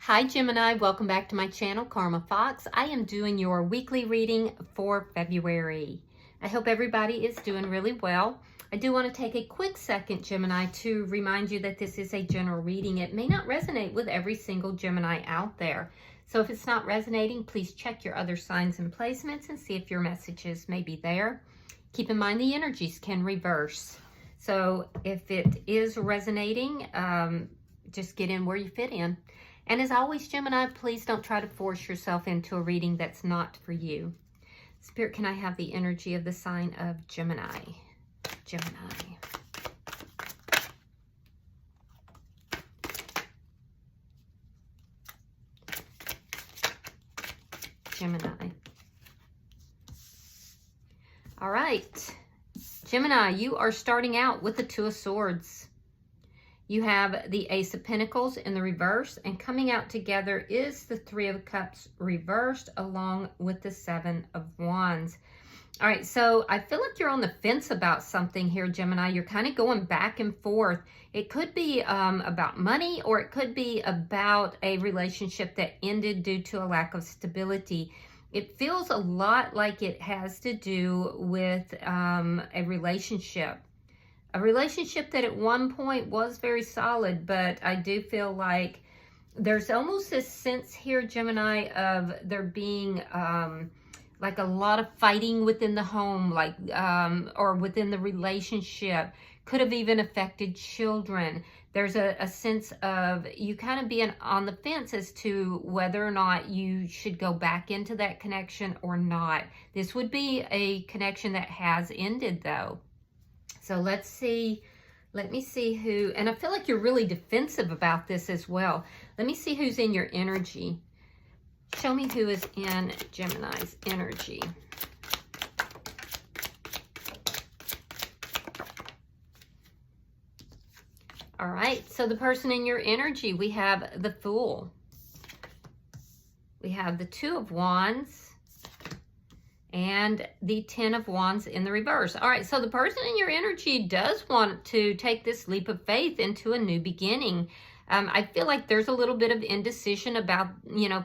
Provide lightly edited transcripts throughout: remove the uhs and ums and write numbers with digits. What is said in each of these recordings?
Hi Gemini, welcome back to my channel, Karma Fox. I am doing your weekly reading for February. I hope everybody is doing really well. I do want to take a quick second, Gemini, to remind you that this is a general reading. It may not resonate with every single Gemini out there. So if it's not resonating, please check your other signs and placements and see if your messages may be there. Keep in mind the energies can reverse. So if it is resonating, just get in where you fit in. And as always, Gemini, please don't try to force yourself into a reading that's not for you. Spirit, can I have the energy of the sign of Gemini? Gemini. Gemini. All right. Gemini, you are starting out with the Two of Swords. You have the Ace of Pentacles in the reverse, and coming out together is the Three of Cups reversed along with the Seven of Wands. All right, so I feel like you're on the fence about something here, Gemini. You're kind of going back and forth. It could be about money, or it could be about a relationship that ended due to a lack of stability. It feels a lot like it has to do with a relationship. A relationship that at one point was very solid, but I do feel like there's almost this sense here, Gemini, of there being like a lot of fighting within the home, like or within the relationship. Could have even affected children. There's a sense of you kind of being on the fence as to whether or not you should go back into that connection or not. This would be a connection that has ended, though. So let's see, let me see who, and I feel like you're really defensive about this as well. Let me see who's in your energy. Show me who is in Gemini's energy. All right, so the person in your energy, we have the Fool. We have the Two of Wands. And the Ten of Wands in the reverse. All right, so the person in your energy does want to take this leap of faith into a new beginning. I feel like there's a little bit of indecision about,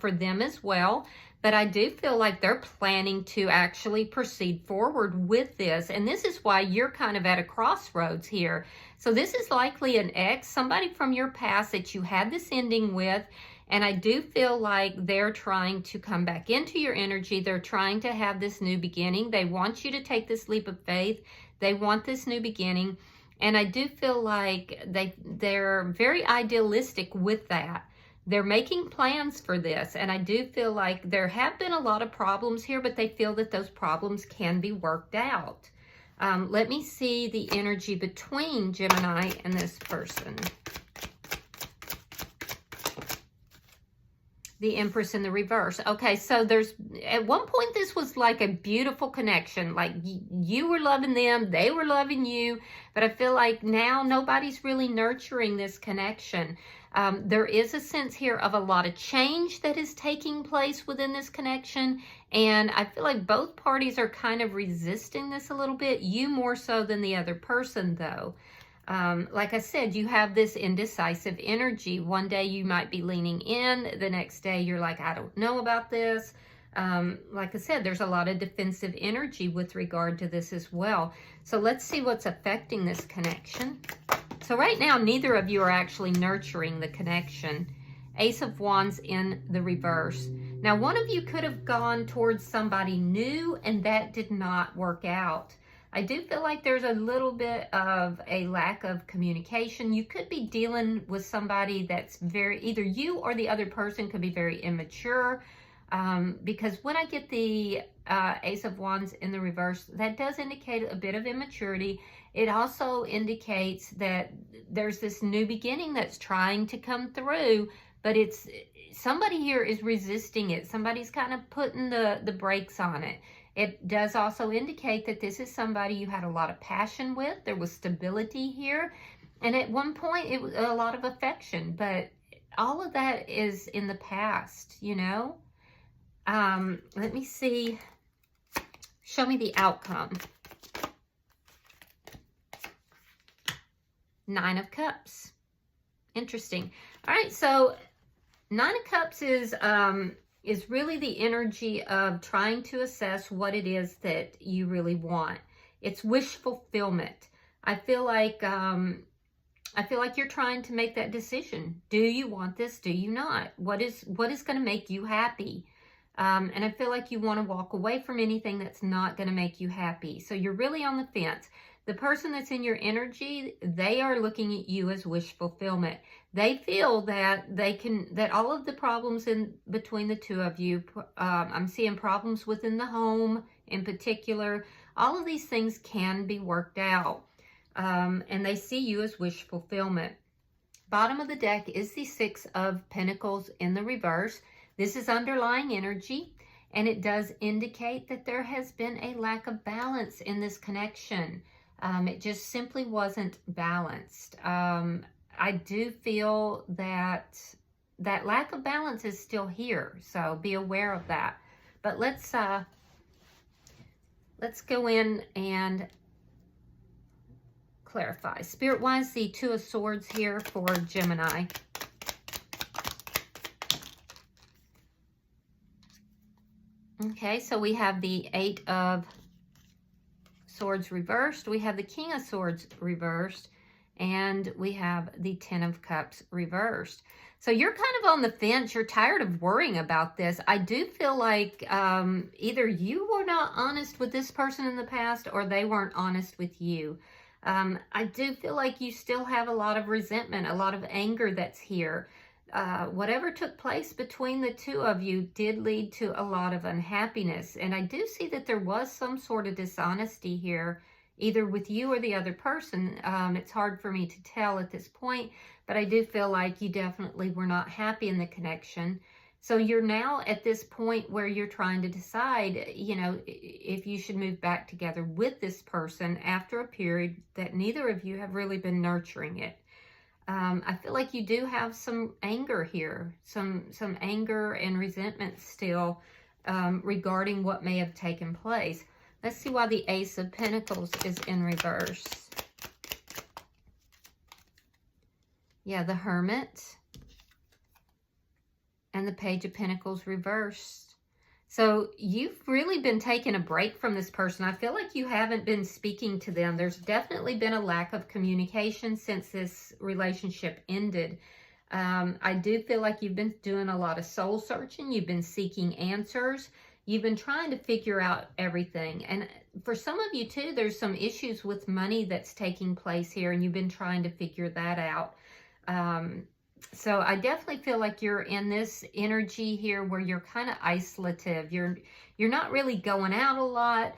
for them as well. But I do feel like they're planning to actually proceed forward with this. And this is why you're kind of at a crossroads here. So this is likely an ex, somebody from your past that you had this ending with. And I do feel like they're trying to come back into your energy. They're trying to have this new beginning. They want you to take this leap of faith. They want this new beginning. And I do feel like they're very idealistic with that. They're making plans for this. And I do feel like there have been a lot of problems here, but they feel that those problems can be worked out. Let me see the energy between Gemini and this person. The Empress in the reverse. Okay, so there's, at one point this was like a beautiful connection. Like you were loving them, they were loving you. But I feel like now nobody's really nurturing this connection. There is a sense here of a lot of change that is taking place within this connection. And I feel like both parties are kind of resisting this a little bit. You more so than the other person, though. Like I said, you have this indecisive energy. One day you might be leaning in. The next day you're like, I don't know about this. Like I said, there's a lot of defensive energy with regard to this as well. So let's see what's affecting this connection. So right now, neither of you are actually nurturing the connection. Ace of Wands in the reverse. Now, one of you could have gone towards somebody new and that did not work out. I do feel like there's a little bit of a lack of communication. You could be dealing with somebody that's either you or the other person could be very immature. Because when I get the Ace of Wands in the reverse, that does indicate a bit of immaturity. It also indicates that there's this new beginning that's trying to come through, but somebody here is resisting it. Somebody's kind of putting the brakes on it. It does also indicate that this is somebody you had a lot of passion with. There was stability here. And at one point, it was a lot of affection. But all of that is in the past, Let me see. Show me the outcome. Nine of Cups. Interesting. All right, so Nine of Cups is really the energy of trying to assess what it is that you really want. It's wish fulfillment. I feel like you're trying to make that decision. Do you want this? Do you not? What is going to make you happy? And I feel like you want to walk away from anything that's not going to make you happy. So you're really on the fence. The person that's in your energy, they are looking at you as wish fulfillment. They feel that that all of the problems in between the two of you, I'm seeing problems within the home in particular, all of these things can be worked out. And they see you as wish fulfillment. Bottom of the deck is the Six of Pentacles in the reverse. This is underlying energy, and it does indicate that there has been a lack of balance in this connection. It just simply wasn't balanced. I do feel that lack of balance is still here, so be aware of that. But let's go in and clarify. Spirit-wise, the Two of Swords here for Gemini. Okay, so we have the Eight of Swords reversed, we have the King of Swords reversed, and we have the Ten of Cups reversed. So you're kind of on the fence. You're tired of worrying about this. I do feel like either you were not honest with this person in the past, or they weren't honest with you. I do feel like you still have a lot of resentment, a lot of anger that's here. Whatever took place between the two of you did lead to a lot of unhappiness. And I do see that there was some sort of dishonesty here, either with you or the other person. It's hard for me to tell at this point, but I do feel like you definitely were not happy in the connection. So you're now at this point where you're trying to decide, you know, if you should move back together with this person after a period that neither of you have really been nurturing it. I feel like you do have some anger here, some anger and resentment still regarding what may have taken place. Let's see why the Ace of Pentacles is in reverse. Yeah, the Hermit and the Page of Pentacles reversed. So you've really been taking a break from this person. I feel like you haven't been speaking to them. There's definitely been a lack of communication since this relationship ended. I do feel like you've been doing a lot of soul searching. You've been seeking answers. You've been trying to figure out everything. And for some of you too, there's some issues with money that's taking place here, and you've been trying to figure that out. So I definitely feel like you're in this energy here where you're kind of isolative. You're not really going out a lot.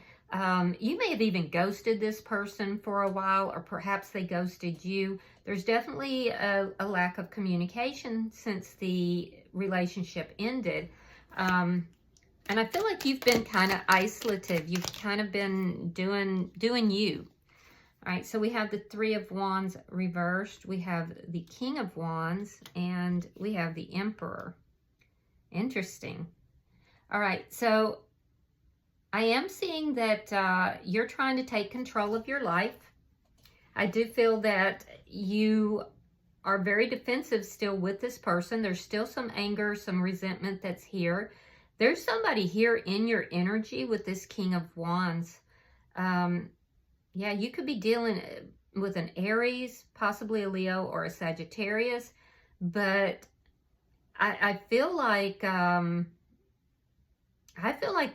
You may have even ghosted this person for a while, or perhaps they ghosted you. There's definitely a lack of communication since the relationship ended. And I feel like you've been kind of isolative. You've kind of been doing you. All right, so we have the Three of Wands reversed. We have the King of Wands, and we have the Emperor. Interesting. All right, so I am seeing that you're trying to take control of your life. I do feel that you are very defensive still with this person. There's still some anger, some resentment that's here. There's somebody here in your energy with this King of Wands. Yeah, you could be dealing with an Aries, possibly a Leo or a Sagittarius, but I feel like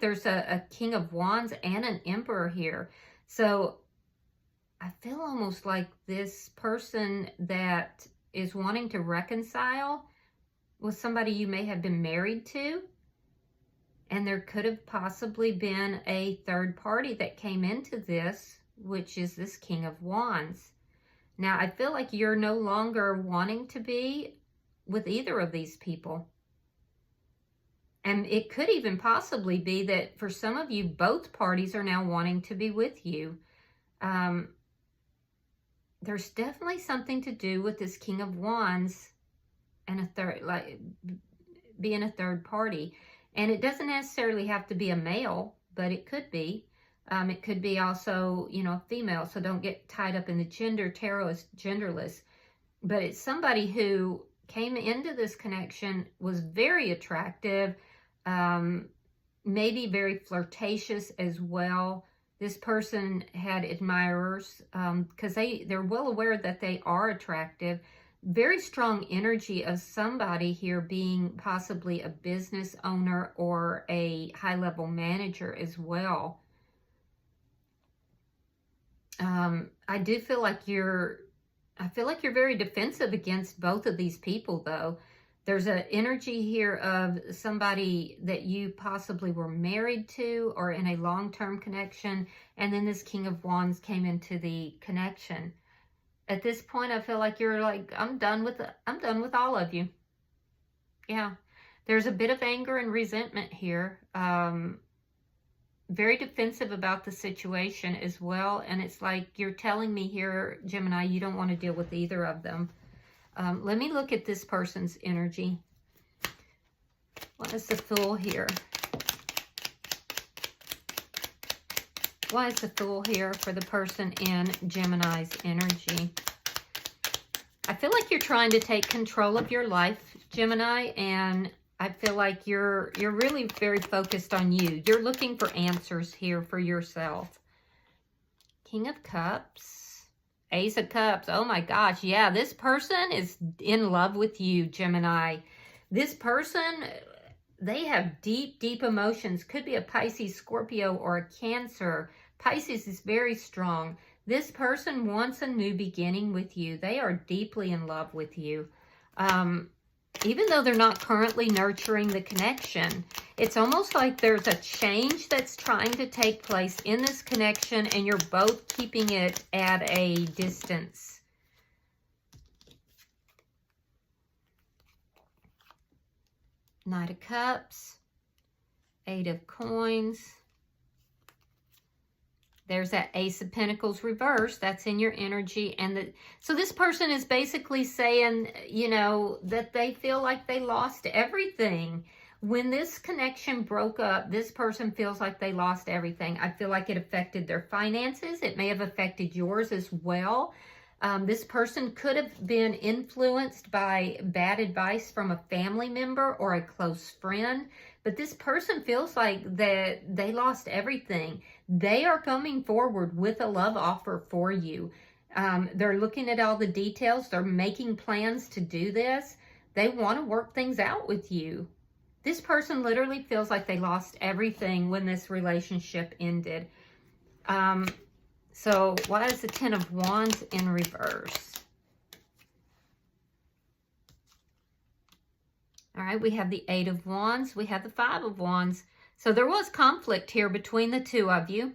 there's a King of Wands and an Emperor here. So I feel almost like this person that is wanting to reconcile with somebody you may have been married to, and there could have possibly been a third party that came into this, which is this King of Wands. Now, I feel like you're no longer wanting to be with either of these people. And it could even possibly be that for some of you, both parties are now wanting to be with you. There's definitely something to do with this King of Wands and a third, like being a third party. And it doesn't necessarily have to be a male, but it could be. It could be also, you know, a female, so don't get tied up in the gender. Tarot is genderless. But it's somebody who came into this connection was very attractive, maybe very flirtatious as well. This person had admirers because they're well aware that they are attractive. Very strong energy of somebody here being possibly a business owner or a high-level manager as well. I do feel like you're very defensive against both of these people, though. There's an energy here of somebody that you possibly were married to or in a long-term connection, and then this King of Wands came into the connection. At this point, I feel like you're like, I'm done with all of you. Yeah. There's a bit of anger and resentment here. Very defensive about the situation as well. And it's like you're telling me here, Gemini, you don't want to deal with either of them. Let me look at this person's energy. What is the Fool here? Why is the Fool here for the person in Gemini's energy? I feel like you're trying to take control of your life, Gemini, and I feel like you're really very focused on you. You're looking for answers here for yourself. King of Cups. Ace of Cups. Oh my gosh. Yeah, this person is in love with you, Gemini. This person, they have deep, deep emotions. Could be a Pisces, Scorpio, or a Cancer. Pisces is very strong. This person wants a new beginning with you. They are deeply in love with you. Even though they're not currently nurturing the connection, it's almost like there's a change that's trying to take place in this connection, and you're both keeping it at a distance. Knight of Cups, Eight of Coins. There's that Ace of Pentacles reverse. That's in your energy. And so this person is basically saying, you know, that they feel like they lost everything. When this connection broke up, this person feels like they lost everything. I feel like it affected their finances. It may have affected yours as well. This person could have been influenced by bad advice from a family member or a close friend. But this person feels like that they lost everything. They are coming forward with a love offer for you. They're looking at all the details. They're making plans to do this. They want to work things out with you. This person literally feels like they lost everything when this relationship ended. So why is the Ten of Wands in reverse? All right, we have the Eight of Wands. We have the Five of Wands. So there was conflict here between the two of you.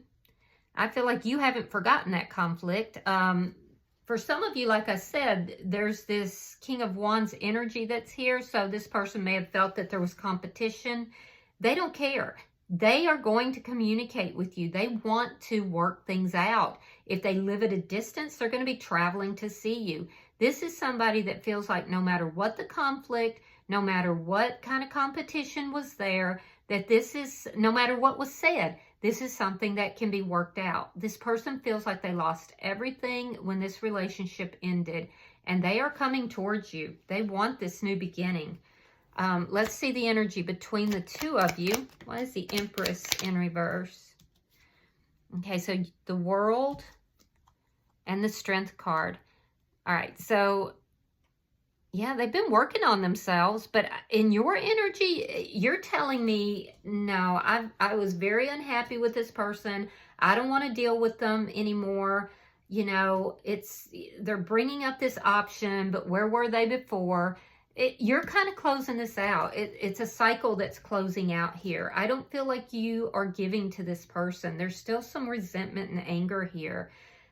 I feel like you haven't forgotten that conflict. For some of you, like I said, there's this King of Wands energy that's here. So this person may have felt that there was competition. They don't care. They are going to communicate with you. They want to work things out. If they live at a distance, they're going to be traveling to see you. This is somebody that feels like no matter what the conflict, no matter what kind of competition was there, that this is, no matter what was said, this is something that can be worked out. This person feels like they lost everything when this relationship ended, and they are coming towards you. They want this new beginning. Let's see the energy between the two of you. What is the Empress in reverse? Okay, so the World and the Strength card. All right, so yeah, they've been working on themselves, but in your energy, you're telling me, no, I was very unhappy with this person. I don't want to deal with them anymore. You know, they're bringing up this option, but where were they before? You're kind of closing this out. It's a cycle that's closing out here. I don't feel like you are giving to this person. There's still some resentment and anger here.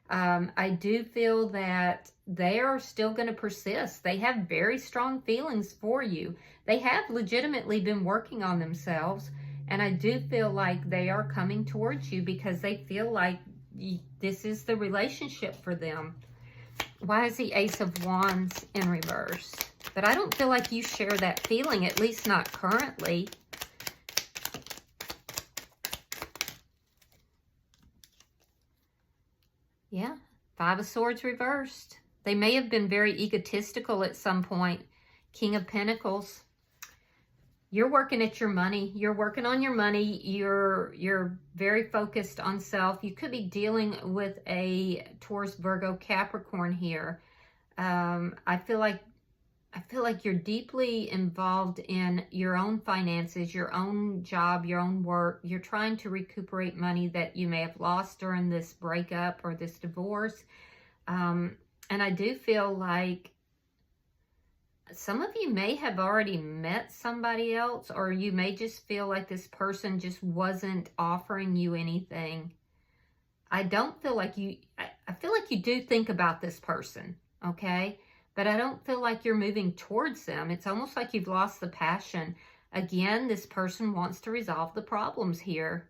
I do feel that they are still going to persist. They have very strong feelings for you. They have legitimately been working on themselves. And I do feel like they are coming towards you because they feel like this is the relationship for them. Why is the Ace of Wands in reverse? But I don't feel like you share that feeling, at least not currently. Yeah, Five of Swords reversed. They may have been very egotistical at some point. King of Pentacles. You're working at your money. You're working on your money. You're very focused on self. You could be dealing with a Taurus, Virgo, Capricorn here. I feel like you're deeply involved in your own finances, your own job, your own work. You're trying to recuperate money that you may have lost during this breakup or this divorce. And I do feel like some of you may have already met somebody else, or you may just feel like this person just wasn't offering you anything. I don't feel like I feel like you do think about this person, okay? But I don't feel like you're moving towards them. It's almost like you've lost the passion. Again, this person wants to resolve the problems here.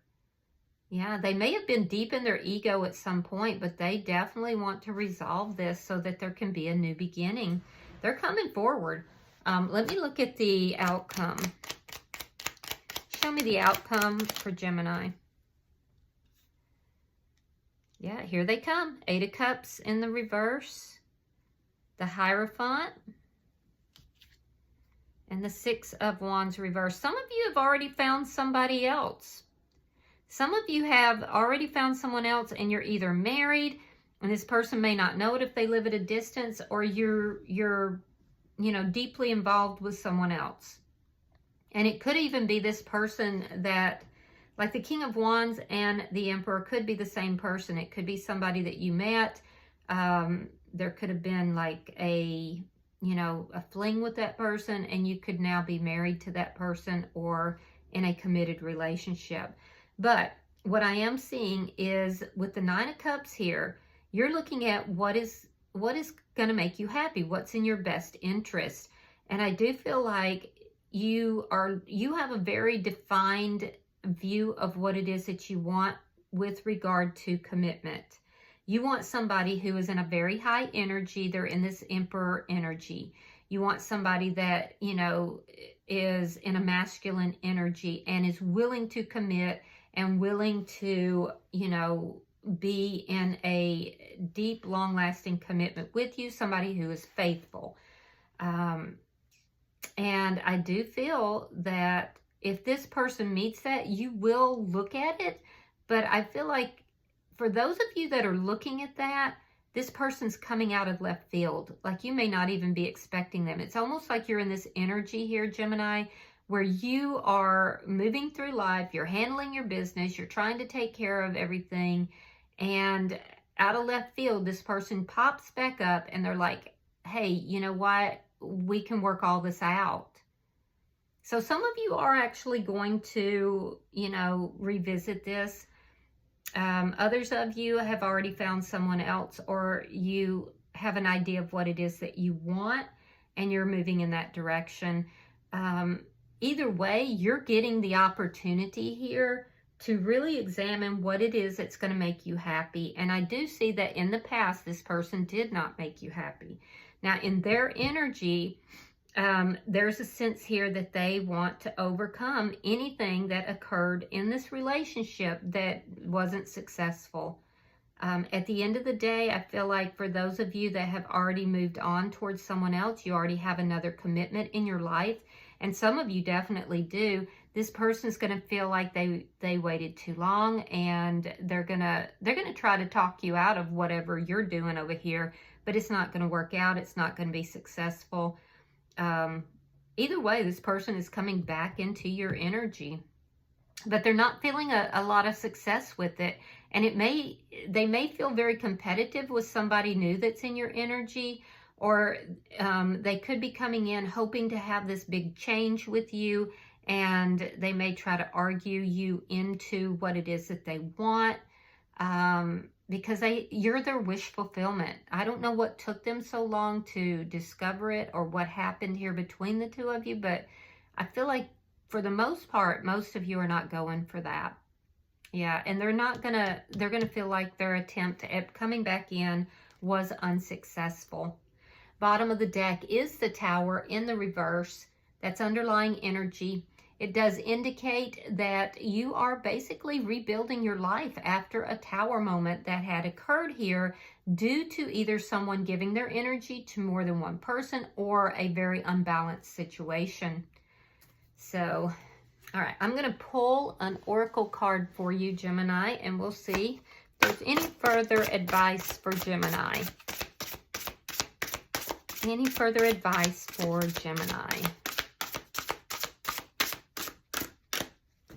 Yeah, they may have been deep in their ego at some point, but they definitely want to resolve this so that there can be a new beginning. They're coming forward. Let me look at the outcome. Show me the outcome for Gemini. Yeah, here they come. 8 of Cups in the reverse. The Hierophant. And the 6 of Wands reverse. Some of you have already found somebody else. Some of you have already found someone else, and you're either married, and this person may not know it if they live at a distance, or you're deeply involved with someone else. And it could even be this person that, like the King of Wands and the Emperor, could be the same person. It could be somebody that you met. There could have been like a fling with that person, and you could now be married to that person or in a committed relationship. But what I am seeing is with the 9 of Cups here, you're looking at what is going to make you happy, what's in your best interest. And I do feel like you have a very defined view of what it is that you want with regard to commitment. You want somebody who is in a very high energy. They're in this Emperor energy. You want somebody that, is in a masculine energy and is willing to commit and willing to, be in a deep, long-lasting commitment with you, somebody who is faithful. And I do feel that if this person meets that, you will look at it. But I feel like for those of you that are looking at that, this person's coming out of left field. Like you may not even be expecting them. It's almost like you're in this energy here, Gemini, where you are moving through life, you're handling your business, you're trying to take care of everything, and out of left field, this person pops back up and they're like, hey, you know what? We can work all this out. So some of you are actually going to, revisit this. Others of you have already found someone else, or you have an idea of what it is that you want and you're moving in that direction. Either way, you're getting the opportunity here to really examine what it is that's going to make you happy. And I do see that in the past, this person did not make you happy. Now, in their energy, there's a sense here that they want to overcome anything that occurred in this relationship that wasn't successful. At the end of the day, I feel like for those of you that have already moved on towards someone else, you already have another commitment in your life. And some of you definitely do. This person's going to feel like they waited too long, and they're going to try to talk you out of whatever you're doing over here, but it's not going to work out. It's not going to be successful. Either way, this person is coming back into your energy, but they're not feeling a lot of success with it. And they may feel very competitive with somebody new that's in your energy, or they could be coming in hoping to have this big change with you, and they may try to argue you into what it is that they want, because you're their wish fulfillment. I don't know what took them so long to discover it or what happened here between the two of you, but I feel like for the most part, most of you are not going for that. Yeah, and they're going to feel like their attempt at coming back in was unsuccessful. Bottom of the deck is the Tower in the reverse. That's underlying energy. It does indicate that you are basically rebuilding your life after a Tower moment that had occurred here due to either someone giving their energy to more than one person or a very unbalanced situation. So, all right, I'm going to pull an oracle card for you, Gemini, and we'll see if there's any further advice for Gemini. Any further advice for Gemini?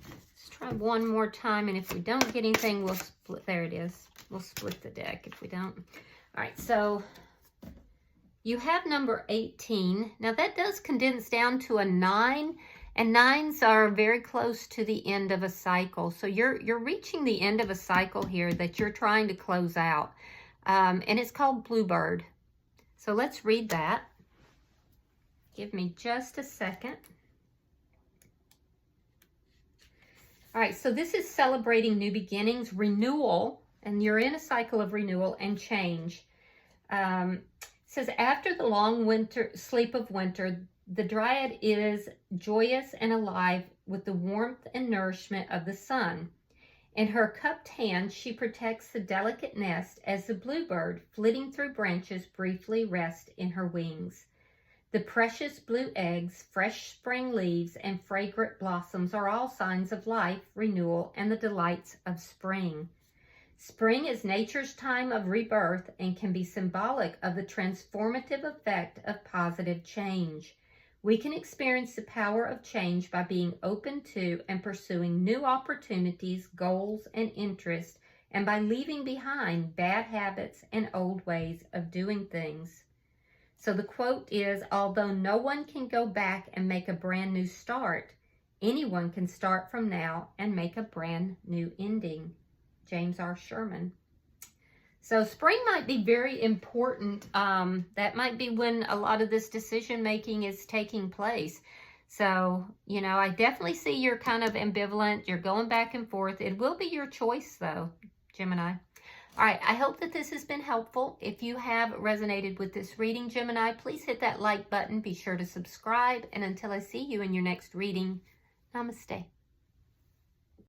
Let's try one more time, and if we don't get anything, we'll split. There it is. We'll split the deck if we don't. All right, so you have number 18. Now, that does condense down to a 9, and 9s are very close to the end of a cycle. So you're reaching the end of a cycle here that you're trying to close out, and it's called Bluebird. So let's read that. Give me just a second. All right, so this is celebrating new beginnings, renewal, and you're in a cycle of renewal and change. It says, after the long sleep of winter, the Dryad is joyous and alive with the warmth and nourishment of the sun. In her cupped hand, she protects the delicate nest as the bluebird, flitting through branches, briefly rests in her wings. The precious blue eggs, fresh spring leaves, and fragrant blossoms are all signs of life, renewal, and the delights of spring. Spring is nature's time of rebirth and can be symbolic of the transformative effect of positive change. We can experience the power of change by being open to and pursuing new opportunities, goals, and interests, and by leaving behind bad habits and old ways of doing things. So the quote is, although no one can go back and make a brand new start, anyone can start from now and make a brand new ending. James R. Sherman. So spring might be very important. That might be when a lot of this decision making is taking place. So, you know, I definitely see you're kind of ambivalent. You're going back and forth. It will be your choice though, Gemini. All right, I hope that this has been helpful. If you have resonated with this reading, Gemini, please hit that like button. Be sure to subscribe. And until I see you in your next reading, namaste.